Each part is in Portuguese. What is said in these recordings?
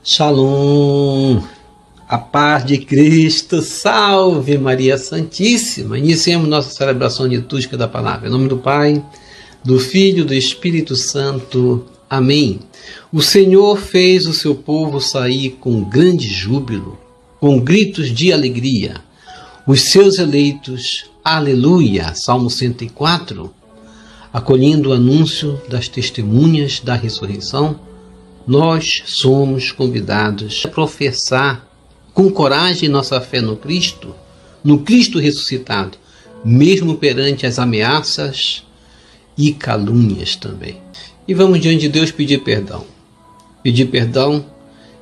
Shalom, a paz de Cristo, salve Maria Santíssima. Iniciemos nossa celebração litúrgica da palavra. Em nome do Pai, do Filho e do Espírito Santo. Amém. O Senhor fez o seu povo sair com grande júbilo, com gritos de alegria. Os seus eleitos, aleluia, Salmo 104, acolhendo o anúncio das testemunhas da ressurreição, nós somos convidados a professar com coragem nossa fé no Cristo ressuscitado, mesmo perante as ameaças e calúnias também. E vamos diante de Deus pedir perdão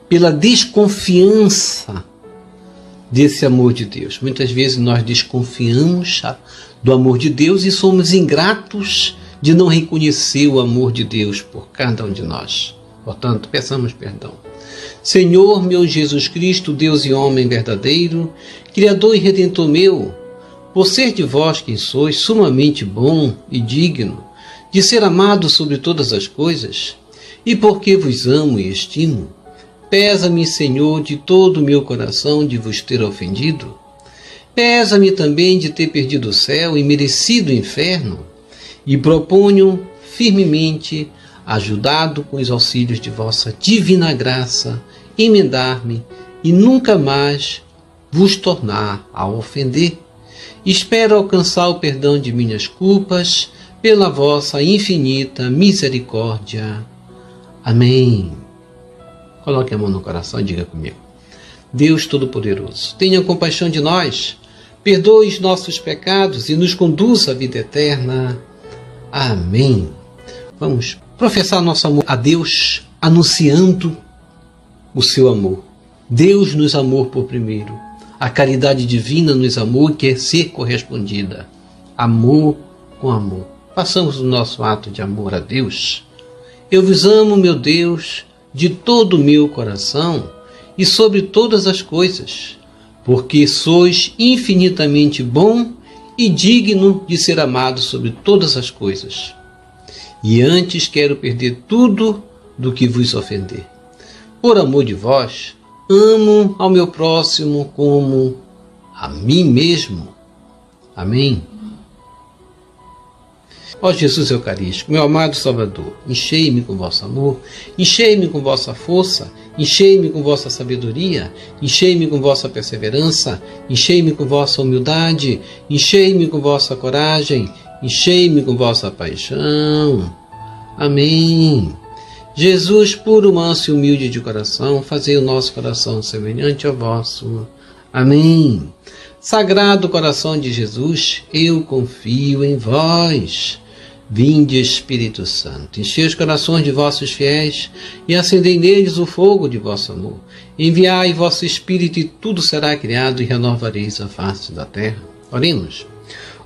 pela desconfiança desse amor de Deus. Muitas vezes nós desconfiamos do amor de Deus e somos ingratos de não reconhecer o amor de Deus por cada um de nós. Portanto, peçamos perdão. Senhor meu Jesus Cristo, Deus e homem verdadeiro, Criador e Redentor meu, por ser de vós quem sois, sumamente bom e digno de ser amado sobre todas as coisas, e porque vos amo e estimo, pesa-me, Senhor, de todo o meu coração de vos ter ofendido. Pesa-me também de ter perdido o céu e merecido o inferno, e proponho firmemente, ajudado com os auxílios de vossa divina graça, emendar-me e nunca mais vos tornar a ofender. Espero alcançar o perdão de minhas culpas pela vossa infinita misericórdia. Amém. Coloque a mão no coração e diga comigo. Deus Todo-Poderoso, tenha compaixão de nós, perdoe os nossos pecados e nos conduza à vida eterna. Amém. Vamos professar nosso amor a Deus, anunciando o seu amor. Deus nos amou por primeiro. A caridade divina nos amou e quer ser correspondida. Amor com amor. Façamos o nosso ato de amor a Deus. Eu vos amo, meu Deus, de todo o meu coração e sobre todas as coisas, porque sois infinitamente bom e digno de ser amado sobre todas as coisas. E antes quero perder tudo do que vos ofender. Por amor de vós, amo ao meu próximo como a mim mesmo. Amém. Ó Jesus Eucarístico, meu amado Salvador, enchei-me com vosso amor, enchei-me com vossa força, enchei-me com vossa sabedoria, enchei-me com vossa perseverança, enchei-me com vossa humildade, enchei-me com vossa coragem, enchei-me com vossa paixão. Amém. Jesus, puro, manso e humilde de coração, fazei o nosso coração semelhante ao vosso. Amém. Sagrado coração de Jesus, eu confio em vós. Vinde, Espírito Santo, enchei os corações de vossos fiéis e acendei neles o fogo de vosso amor. Enviai vosso Espírito e tudo será criado e renovareis a face da terra. Oremos.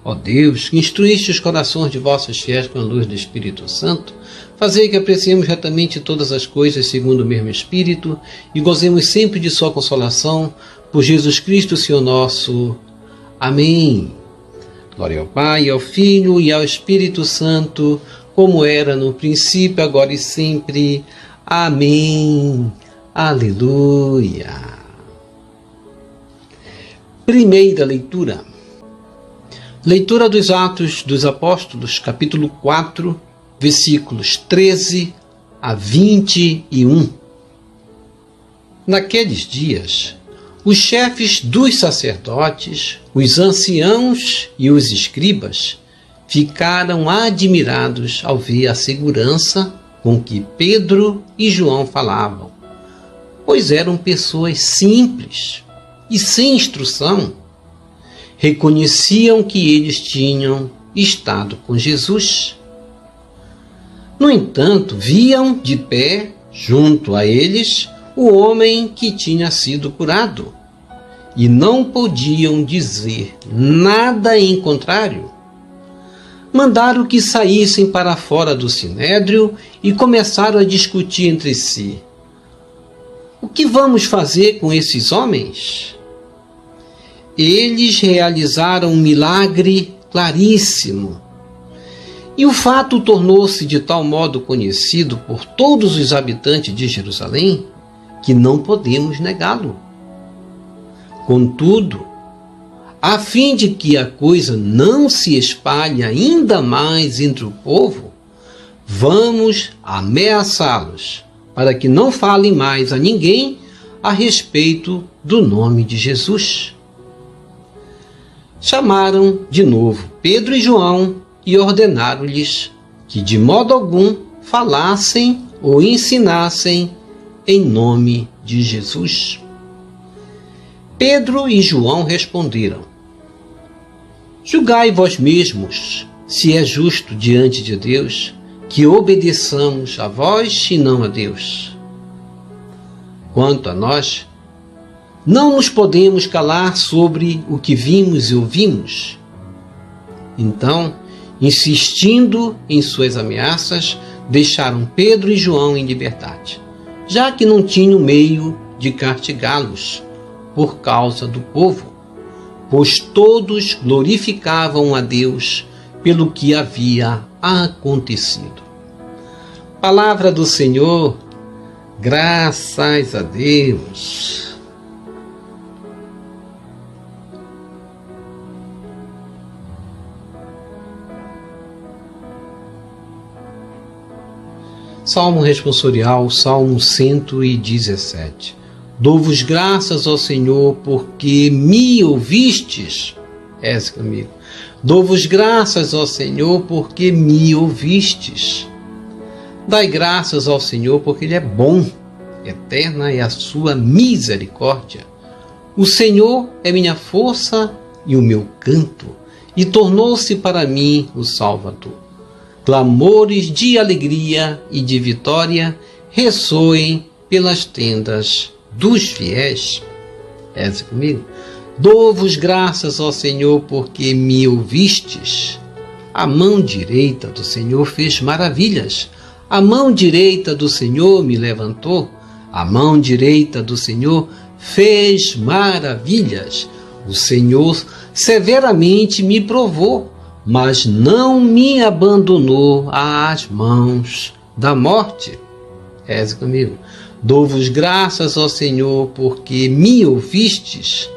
Ó Deus, que instruíste os corações de vossos fiéis com a luz do Espírito Santo, fazei que apreciemos retamente todas as coisas segundo o mesmo Espírito e gozemos sempre de sua consolação, por Jesus Cristo, Senhor nosso. Amém. Glória ao Pai, ao Filho e ao Espírito Santo, como era no princípio, agora e sempre. Amém. Aleluia. Primeira leitura. Leitura dos Atos dos Apóstolos, capítulo 4, versículos 13 a 21. Naqueles dias, os chefes dos sacerdotes, os anciãos e os escribas ficaram admirados ao ver a segurança com que Pedro e João falavam, pois eram pessoas simples e sem instrução. Reconheciam que eles tinham estado com Jesus. No entanto, viam de pé, junto a eles, o homem que tinha sido curado, e não podiam dizer nada em contrário. Mandaram que saíssem para fora do sinédrio e começaram a discutir entre si. O que vamos fazer com esses homens? Eles realizaram um milagre claríssimo. E o fato tornou-se de tal modo conhecido por todos os habitantes de Jerusalém, que não podemos negá-lo. Contudo, a fim de que a coisa não se espalhe ainda mais entre o povo, vamos ameaçá-los, para que não falem mais a ninguém a respeito do nome de Jesus. Chamaram de novo Pedro e João e ordenaram-lhes que de modo algum falassem ou ensinassem em nome de Jesus. Pedro e João responderam: julgai vós mesmos se é justo diante de Deus que obedeçamos a vós e não a Deus. Quanto a nós, não nos podemos calar sobre o que vimos e ouvimos. Então, insistindo em suas ameaças, deixaram Pedro e João em liberdade, já que não tinham meio de castigá-los por causa do povo, pois todos glorificavam a Deus pelo que havia acontecido. Palavra do Senhor, graças a Deus. Salmo responsorial, Salmo 117. Dou-vos graças ao Senhor, porque me ouvistes. Esse comigo. Dou-vos graças ao Senhor, porque me ouvistes. Dai graças ao Senhor, porque Ele é bom. Eterna é a sua misericórdia. O Senhor é minha força e o meu canto, e tornou-se para mim o Salvador. Clamores de alegria e de vitória ressoem pelas tendas dos fiéis. Essa comigo. Dou-vos graças ao Senhor, porque me ouvistes. A mão direita do Senhor fez maravilhas. A mão direita do Senhor me levantou. A mão direita do Senhor fez maravilhas. O Senhor severamente me provou, mas não me abandonou às mãos da morte. Reze comigo. Dou-vos graças ao Senhor, porque me ouvistes.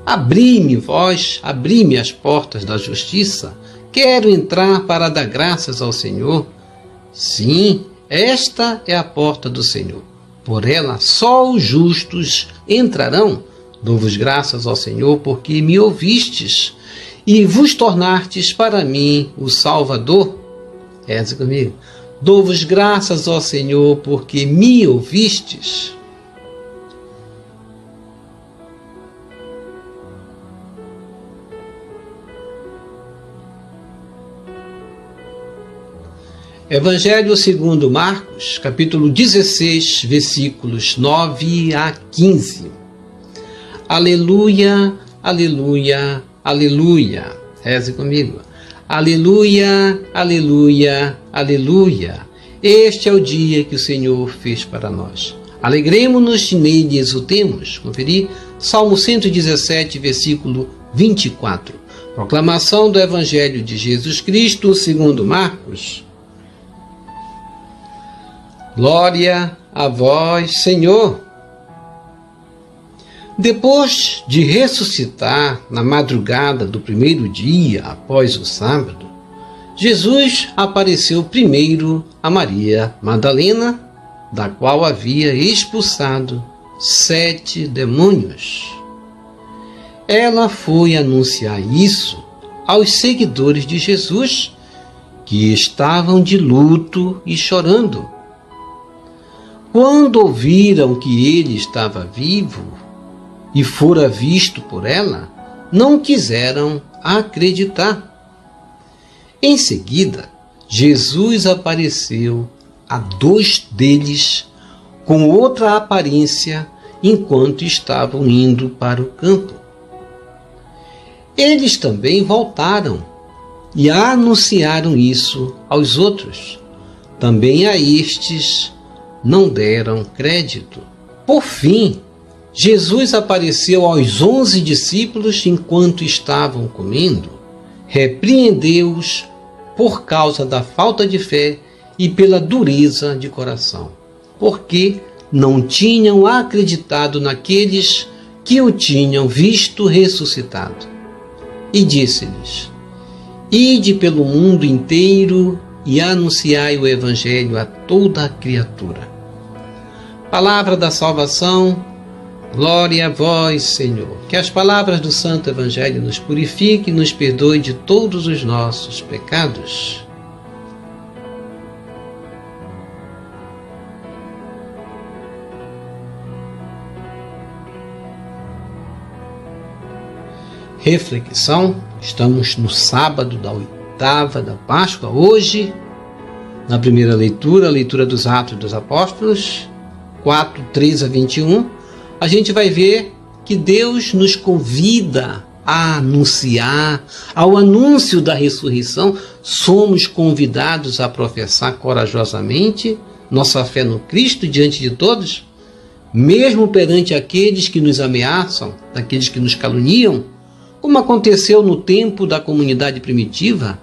Abri-me as portas da justiça. Quero entrar para dar graças ao Senhor. Sim, esta é a porta do Senhor. Por ela só os justos entrarão. Dou-vos graças ao Senhor, porque me ouvistes e vos tornastes para mim o Salvador. Reze comigo. Dou-vos graças ao Senhor, porque me ouvistes. Evangelho segundo Marcos, capítulo 16, versículos 9 a 15. Aleluia, aleluia, aleluia. Reze comigo. Aleluia, aleluia, aleluia. Este é o dia que o Senhor fez para nós. Alegremo-nos e nele exultemos. Conferir Salmo 117, versículo 24. Proclamação do Evangelho de Jesus Cristo segundo Marcos. Glória a vós, Senhor. Depois de ressuscitar na madrugada do primeiro dia após o sábado, Jesus apareceu primeiro a Maria Madalena, da qual havia expulsado 7 demônios. Ela foi anunciar isso aos seguidores de Jesus, que estavam de luto e chorando. Quando ouviram que ele estava vivo e fora visto por ela, não quiseram acreditar. Em seguida, Jesus apareceu a 2 deles com outra aparência enquanto estavam indo para o campo. Eles também voltaram e anunciaram isso aos outros. Também a estes não deram crédito. Por fim, Jesus apareceu aos 11 discípulos enquanto estavam comendo, repreendeu-os por causa da falta de fé e pela dureza de coração, porque não tinham acreditado naqueles que o tinham visto ressuscitado. E disse-lhes: Ide pelo mundo inteiro e anunciai o Evangelho a toda a criatura. Palavra da salvação, glória a vós, Senhor. Que as palavras do Santo Evangelho nos purifiquem e nos perdoe de todos os nossos pecados. Reflexão, estamos no sábado da oitava da Páscoa. Hoje, na primeira leitura, a leitura dos Atos dos Apóstolos, 4, 13 a 21, a gente vai ver que Deus nos convida a anunciar, ao anúncio da ressurreição, somos convidados a professar corajosamente nossa fé no Cristo diante de todos, mesmo perante aqueles que nos ameaçam, daqueles que nos caluniam, como aconteceu no tempo da comunidade primitiva,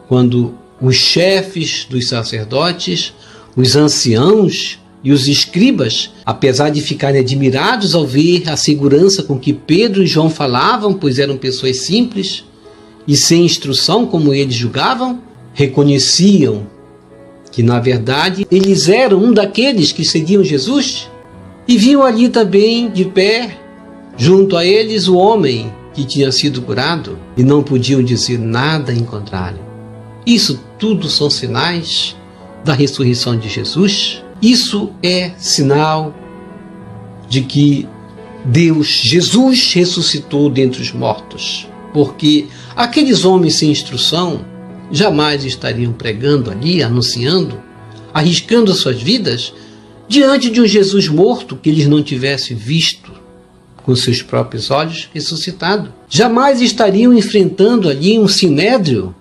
quando os chefes dos sacerdotes, os anciãos e os escribas, apesar de ficarem admirados ao ver a segurança com que Pedro e João falavam, pois eram pessoas simples e sem instrução, como eles julgavam, reconheciam que, na verdade, eles eram um daqueles que seguiam Jesus, e viam ali também, de pé, junto a eles, o homem que tinha sido curado, e não podiam dizer nada em contrário. Isso tudo são sinais da ressurreição de Jesus. Isso é sinal de que Jesus ressuscitou dentre os mortos, porque aqueles homens sem instrução jamais estariam pregando ali, anunciando, arriscando suas vidas diante de um Jesus morto que eles não tivessem visto com seus próprios olhos ressuscitado. Jamais estariam enfrentando ali um sinédrio.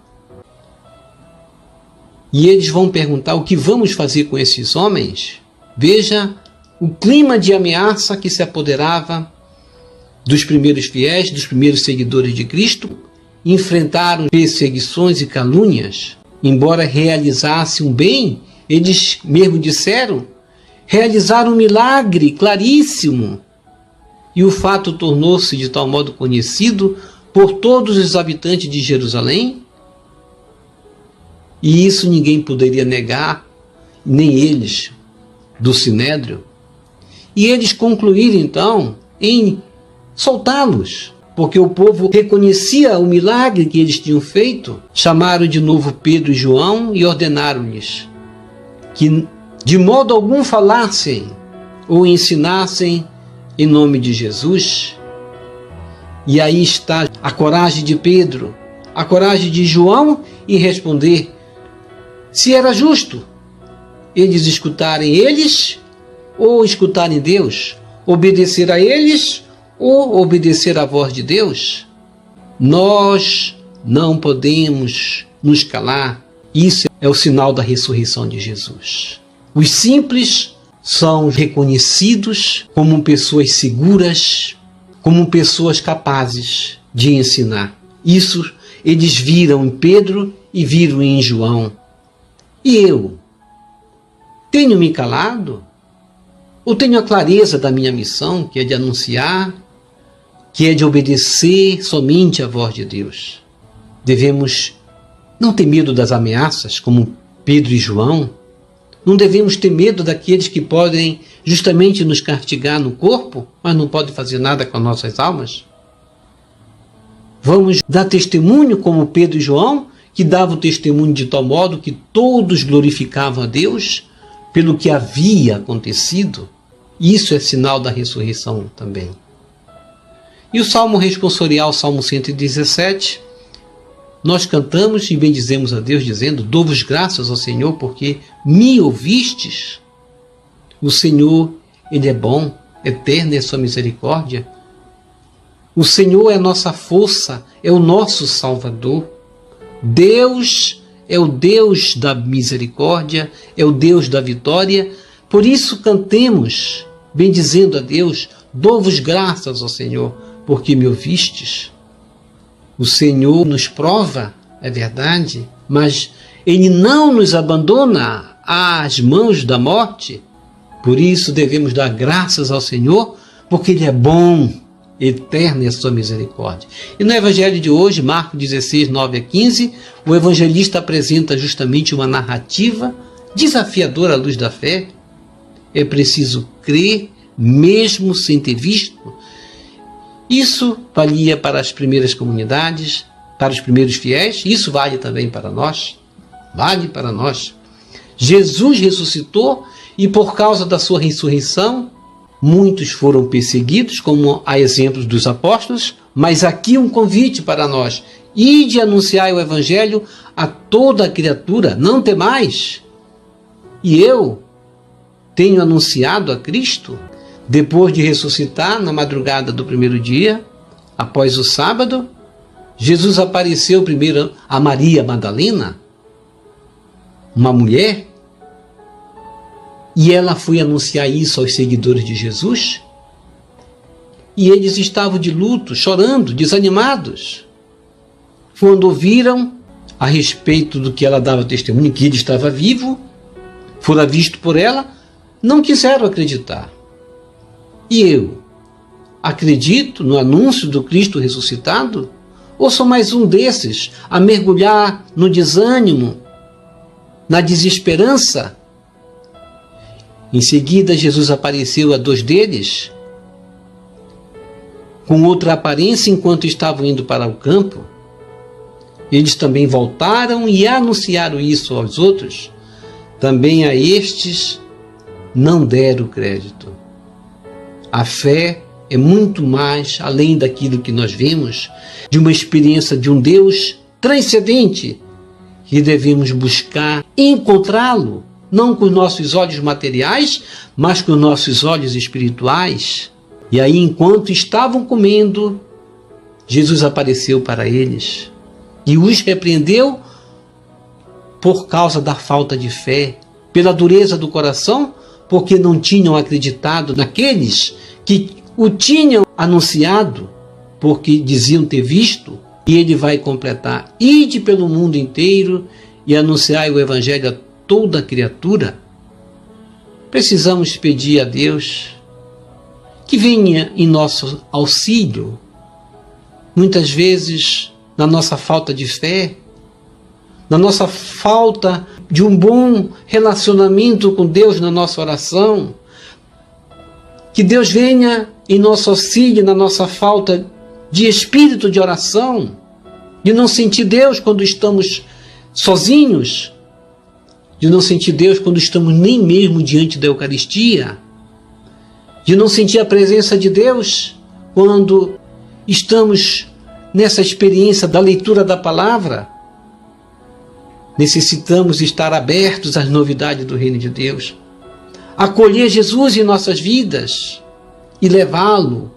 E eles vão perguntar: o que vamos fazer com esses homens? Veja o clima de ameaça que se apoderava dos primeiros fiéis, dos primeiros seguidores de Cristo. Enfrentaram perseguições e calúnias. Embora realizassem um bem, eles mesmo disseram, realizaram um milagre claríssimo. E o fato tornou-se de tal modo conhecido por todos os habitantes de Jerusalém. E isso ninguém poderia negar, nem eles, do Sinédrio. E eles concluíram então em soltá-los, porque o povo reconhecia o milagre que eles tinham feito. Chamaram de novo Pedro e João e ordenaram-lhes que de modo algum falassem ou ensinassem em nome de Jesus. E aí está a coragem de Pedro, a coragem de João em responder se era justo eles escutarem eles ou escutarem Deus, obedecer a eles ou obedecer à voz de Deus. Nós não podemos nos calar. Isso é o sinal da ressurreição de Jesus. Os simples são reconhecidos como pessoas seguras, como pessoas capazes de ensinar. Isso eles viram em Pedro e viram em João. E eu? Tenho me calado? Ou tenho a clareza da minha missão, que é de anunciar, que é de obedecer somente à voz de Deus? Devemos não ter medo das ameaças, como Pedro e João. Não devemos ter medo daqueles que podem justamente nos castigar no corpo, mas não podem fazer nada com as nossas almas. Vamos dar testemunho como Pedro e João, que davam testemunho de tal modo que todos glorificavam a Deus pelo que havia acontecido. Isso é sinal da ressurreição também. E o Salmo responsorial, Salmo 117, nós cantamos e bendizemos a Deus dizendo: dou-vos graças ao Senhor porque me ouvistes. O Senhor, Ele é bom, eterna é a sua misericórdia. O Senhor é a nossa força, é o nosso Salvador. Deus é o Deus da misericórdia, é o Deus da vitória. Por isso cantemos, bendizendo a Deus: dou-vos graças ao Senhor porque me ouvistes. O Senhor nos prova, é verdade, mas Ele não nos abandona às mãos da morte, Por isso devemos dar graças ao Senhor, porque Ele é bom, eterna é a sua misericórdia. E no Evangelho de hoje, Marcos 16, 9 a 15, o evangelista apresenta justamente uma narrativa desafiadora à luz da fé. É preciso crer, mesmo sem ter visto. Isso valia para as primeiras comunidades, para os primeiros fiéis, isso vale também para nós. Vale para nós. Jesus ressuscitou e por causa da sua ressurreição, muitos foram perseguidos, como a exemplos dos apóstolos, mas aqui um convite para nós: ide anunciar o Evangelho a toda a criatura, não temais. E eu tenho anunciado a Cristo. Depois de ressuscitar, na madrugada do primeiro dia, após o sábado, Jesus apareceu primeiro a Maria Madalena, uma mulher, e ela foi anunciar isso aos seguidores de Jesus, e eles estavam de luto, chorando, desanimados, quando ouviram a respeito do que ela dava testemunho, que ele estava vivo, fora visto por ela, não quiseram acreditar. E eu acredito no anúncio do Cristo ressuscitado? Ou sou mais um desses a mergulhar no desânimo, na desesperança? Em seguida, Jesus apareceu a 2 deles, com outra aparência, enquanto estavam indo para o campo. Eles também voltaram e anunciaram isso aos outros. Também a estes não deram crédito. A fé é muito mais além daquilo que nós vemos, de uma experiência de um Deus transcendente, que devemos buscar encontrá-lo, não com os nossos olhos materiais, mas com os nossos olhos espirituais. E aí, enquanto estavam comendo, Jesus apareceu para eles e os repreendeu por causa da falta de fé, pela dureza do coração, porque não tinham acreditado naqueles que o tinham anunciado, porque diziam ter visto. E ele vai completar: ide pelo mundo inteiro e anunciai o Evangelho a toda criatura. Precisamos pedir a Deus que venha em nosso auxílio, muitas vezes na nossa falta de fé, na nossa falta de um bom relacionamento com Deus na nossa oração. Que Deus venha em nosso auxílio, na nossa falta de espírito de oração, de não sentir Deus quando estamos sozinhos, de não sentir Deus quando estamos nem mesmo diante da Eucaristia, de não sentir a presença de Deus quando estamos nessa experiência da leitura da palavra. Necessitamos estar abertos às novidades do Reino de Deus, acolher Jesus em nossas vidas e levá-lo,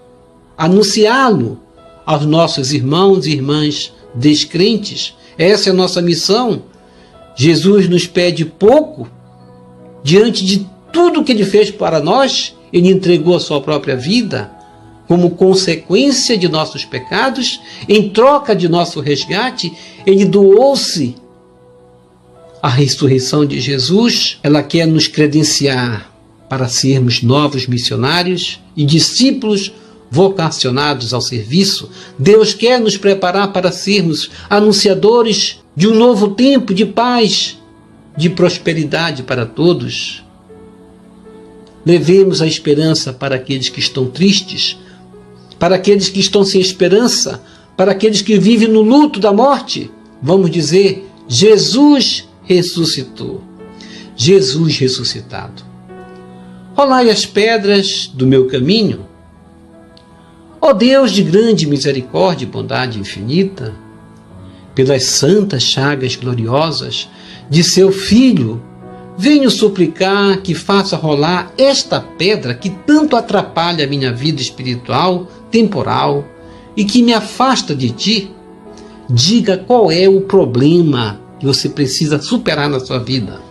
anunciá-lo aos nossos irmãos e irmãs descrentes. Essa é a nossa missão. Jesus nos pede pouco, diante de tudo que Ele fez para nós. Ele entregou a sua própria vida como consequência de nossos pecados, em troca de nosso resgate. Ele doou-se. A ressurreição de Jesus, ela quer nos credenciar para sermos novos missionários e discípulos vocacionados ao serviço. Deus quer nos preparar para sermos anunciadores de um novo tempo de paz, de prosperidade para todos. Levemos a esperança para aqueles que estão tristes, para aqueles que estão sem esperança, para aqueles que vivem no luto da morte. Vamos dizer: Jesus ressuscitou. Jesus ressuscitado. Rolai as pedras do meu caminho. Ó Deus de grande misericórdia e bondade infinita, pelas santas chagas gloriosas de seu Filho, venho suplicar que faça rolar esta pedra que tanto atrapalha a minha vida espiritual, temporal, e que me afasta de Ti. Diga qual é o problema que você precisa superar na sua vida.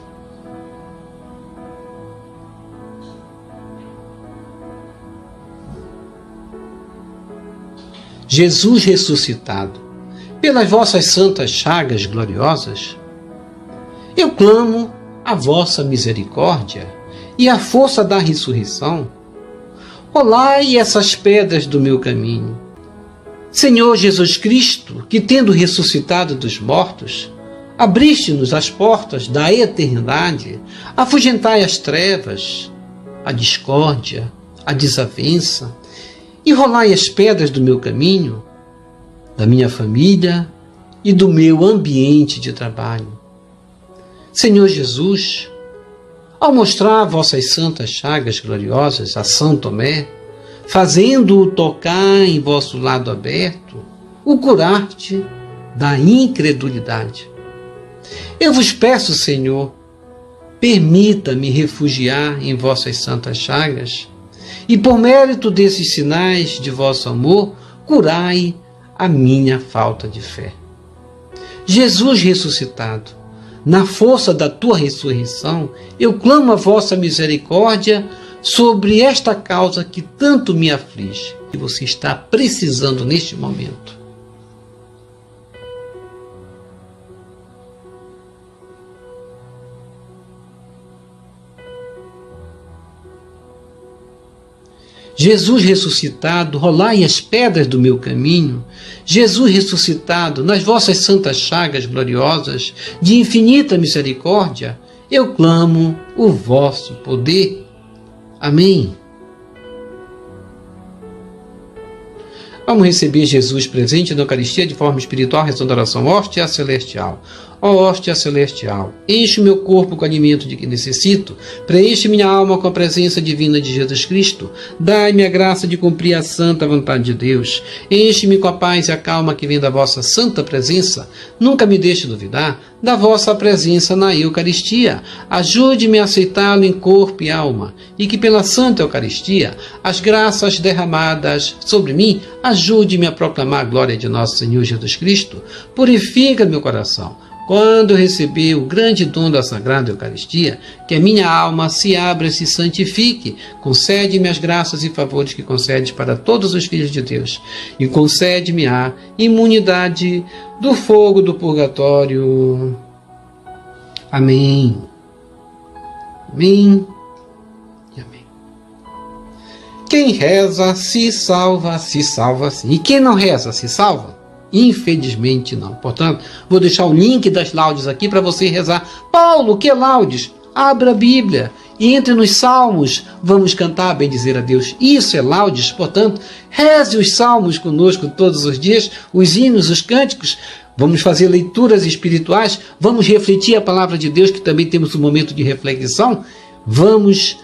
Jesus ressuscitado, pelas vossas santas chagas gloriosas, eu clamo a vossa misericórdia e a força da ressurreição, rolai essas pedras do meu caminho. Senhor Jesus Cristo, que tendo ressuscitado dos mortos, abriste-nos as portas da eternidade, afugentai as trevas, a discórdia, a desavença, e rolai as pedras do meu caminho, da minha família e do meu ambiente de trabalho. Senhor Jesus, ao mostrar vossas santas chagas gloriosas a São Tomé, fazendo-o tocar em vosso lado aberto, o curaste da incredulidade. Eu vos peço, Senhor, permita-me refugiar em vossas santas chagas, e por mérito desses sinais de vosso amor, curai a minha falta de fé. Jesus ressuscitado, na força da tua ressurreição, eu clamo a vossa misericórdia sobre esta causa que tanto me aflige, que você está precisando neste momento. Jesus ressuscitado, rolai as pedras do meu caminho. Jesus ressuscitado, nas vossas santas chagas gloriosas, de infinita misericórdia, eu clamo o vosso poder. Amém. Vamos receber Jesus presente na Eucaristia de forma espiritual, rezando a oração hóstia celestial. Ó hóstia celestial, enche o meu corpo com o alimento de que necessito, preenche minha alma com a presença divina de Jesus Cristo, dai-me a graça de cumprir a santa vontade de Deus, enche-me com a paz e a calma que vem da vossa santa presença, nunca me deixe duvidar da vossa presença na Eucaristia, ajude-me a aceitá-lo em corpo e alma, e que pela santa Eucaristia, as graças derramadas sobre mim, ajude-me a proclamar a glória de nosso Senhor Jesus Cristo, purifica meu coração. Quando eu receber o grande dom da Sagrada Eucaristia, que a minha alma se abra e se santifique, concede-me as graças e favores que concedes para todos os filhos de Deus, e concede-me a imunidade do fogo do purgatório. Amém. Amém. E amém. Quem reza se salva sim. E quem não reza se salva? Infelizmente não. Portanto, vou deixar o link das laudes aqui para você rezar. Paulo, que laudes? Abra a Bíblia e entre nos salmos. Vamos cantar, bendizer a Deus. Isso é laudes. Portanto, reze os salmos conosco todos os dias, os hinos, os cânticos. Vamos fazer leituras espirituais. Vamos refletir a palavra de Deus, que também temos um momento de reflexão. Vamos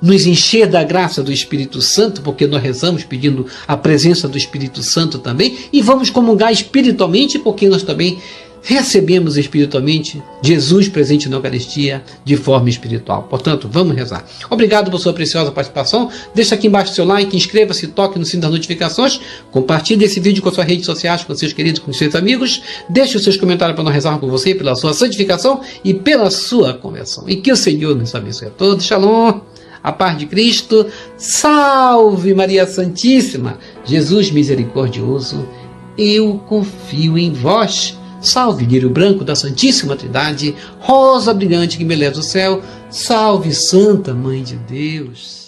nos encher da graça do Espírito Santo, porque nós rezamos pedindo a presença do Espírito Santo também, e vamos comungar espiritualmente, porque nós também recebemos espiritualmente Jesus presente na Eucaristia de forma espiritual. Portanto, vamos rezar. Obrigado por sua preciosa participação. Deixa aqui embaixo o seu like, inscreva-se, toque no sino das notificações, compartilhe esse vídeo com suas redes sociais, com seus queridos, com seus amigos. Deixe os seus comentários para nós rezarmos por você, pela sua santificação e pela sua conversão. E que o Senhor nos abençoe a todos. Shalom. A paz de Cristo, salve Maria Santíssima, Jesus misericordioso, eu confio em vós. Salve lírio branco da Santíssima Trindade, rosa brilhante que me leva do céu, salve Santa Mãe de Deus.